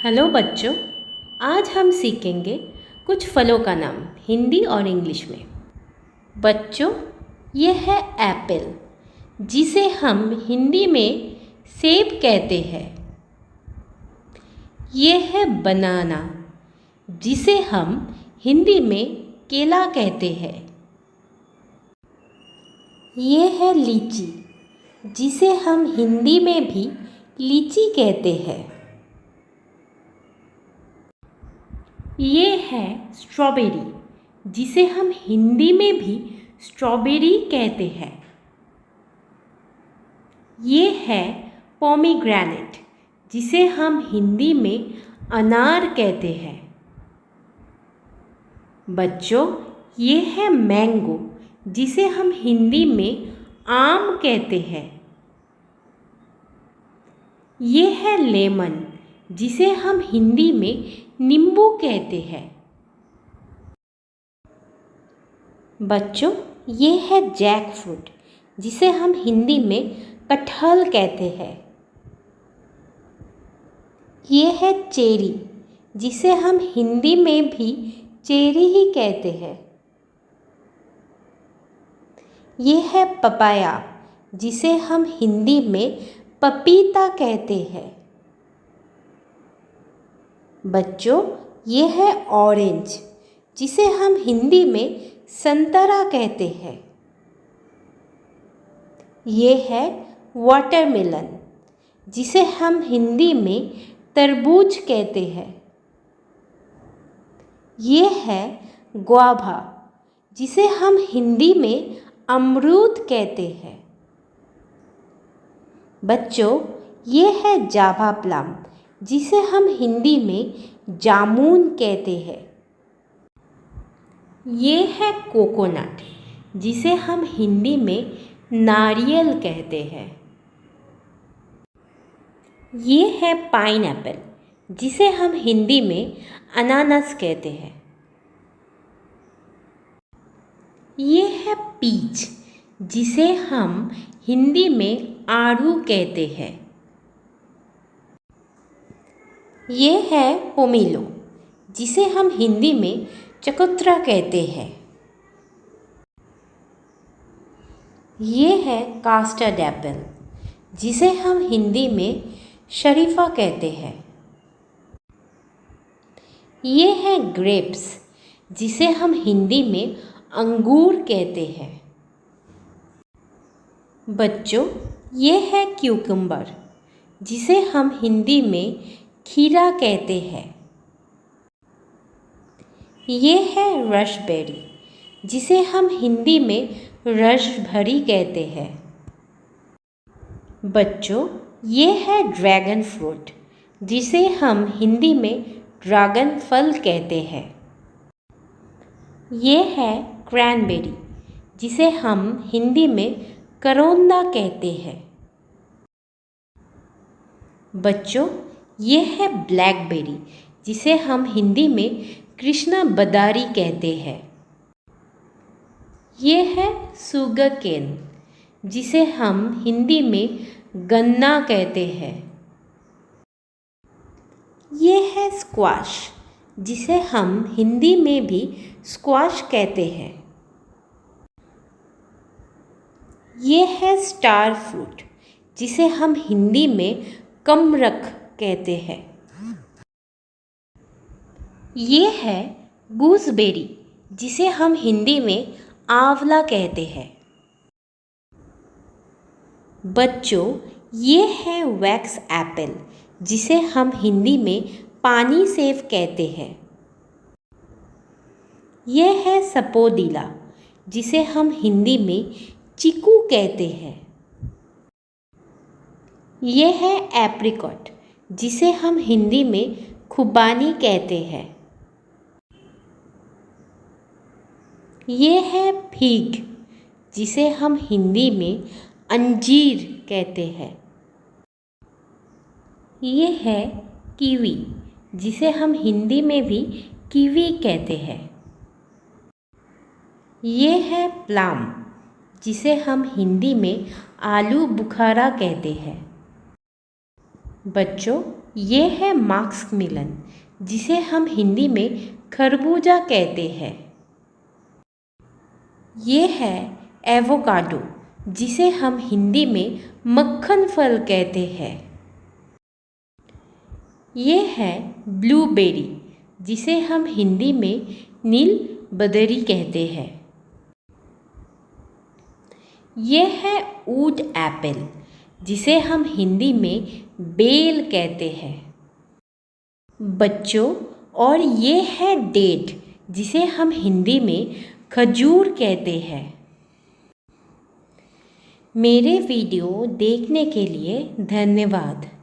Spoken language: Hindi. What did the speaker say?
हेलो बच्चों, आज हम सीखेंगे कुछ फलों का नाम हिंदी और इंग्लिश में। बच्चों, यह है एप्पल, जिसे हम हिंदी में सेब कहते हैं। यह है बनाना, जिसे हम हिंदी में केला कहते हैं। यह है लीची, जिसे हम हिंदी में भी लीची कहते हैं। ये है स्ट्रॉबेरी, जिसे हम हिंदी में भी स्ट्रॉबेरी कहते हैं। ये है पोमीग्रेनेट, जिसे हम हिंदी में अनार कहते हैं। बच्चों, ये है मैंगो, जिसे हम हिंदी में आम कहते हैं। ये है लेमन, जिसे हम हिंदी में नींबू कहते हैं। बच्चों, ये है जैक फ्रूट, जिसे हम हिंदी में कटहल कहते हैं। ये है चेरी, जिसे हम हिंदी में भी चेरी ही कहते हैं। ये है पपाया, जिसे हम हिंदी में पपीता कहते हैं। बच्चों, ये है ऑरेंज, जिसे हम हिंदी में संतरा कहते हैं। ये है वाटरमेलन, जिसे हम हिंदी में तरबूज कहते हैं। ये है ग्वाभा, जिसे हम हिंदी में अमरूद कहते हैं। बच्चों, ये है जावा प्लम, जिसे हम हिंदी में जामुन कहते हैं। ये है कोकोनट, जिसे हम हिंदी में नारियल कहते हैं। ये है पाइनएप्पल, जिसे हम हिंदी में अनानास कहते हैं। ये है पीच, जिसे हम हिंदी में आड़ू कहते हैं। ये है पोमेलो, जिसे हम हिंदी में चकोतरा कहते हैं। ये है कास्टर्ड एप्पल, जिसे हम हिंदी में शरीफा कहते हैं। ये है ग्रेप्स, जिसे हम हिंदी में अंगूर कहते हैं। बच्चों, ये है क्यूकम्बर, जिसे हम हिंदी में खीरा कहते हैं। ये है रसबेरी, जिसे हम हिंदी में रसभरी कहते हैं। बच्चों, ये है ड्रैगन फ्रूट, जिसे हम हिंदी में ड्रैगन फल कहते हैं। ये है क्रैनबेरी, जिसे हम हिंदी में करोंदा कहते हैं। बच्चों, ये है ब्लैकबेरी, जिसे हम हिंदी में कृष्णा बदारी कहते हैं। ये है शुगर केन, जिसे हम हिंदी में गन्ना कहते हैं। ये है स्क्वाश, जिसे हम हिंदी में भी स्क्वाश कहते हैं। ये है स्टार फ्रूट, जिसे हम हिंदी में कमरख कहते हैं। ये है गूसबेरी, जिसे हम हिंदी में आंवला कहते हैं। बच्चों, ये है वैक्स एप्पल, जिसे हम हिंदी में पानी सेव कहते हैं। यह है सपोदीला, जिसे हम हिंदी में चीकू कहते हैं। यह है एप्रिकॉट, जिसे हम हिंदी में खुबानी कहते हैं। ये है फीग, जिसे हम हिंदी में अंजीर कहते हैं। ये है कीवी, जिसे हम हिंदी में भी कीवी कहते हैं। ये है प्लम, जिसे हम हिंदी में आलू बुखारा कहते हैं। बच्चों, ये है मास्क मिलन, जिसे हम हिंदी में खरबूजा कहते हैं। ये है एवोकाडो, जिसे हम हिंदी में मक्खन फल कहते हैं। ये है ब्लूबेरी, जिसे हम हिंदी में नील बदरी कहते हैं। ये है ऊड एप्पल, जिसे हम हिंदी में बेल कहते हैं। बच्चों, और ये है डेट, जिसे हम हिंदी में खजूर कहते हैं। मेरे वीडियो देखने के लिए धन्यवाद।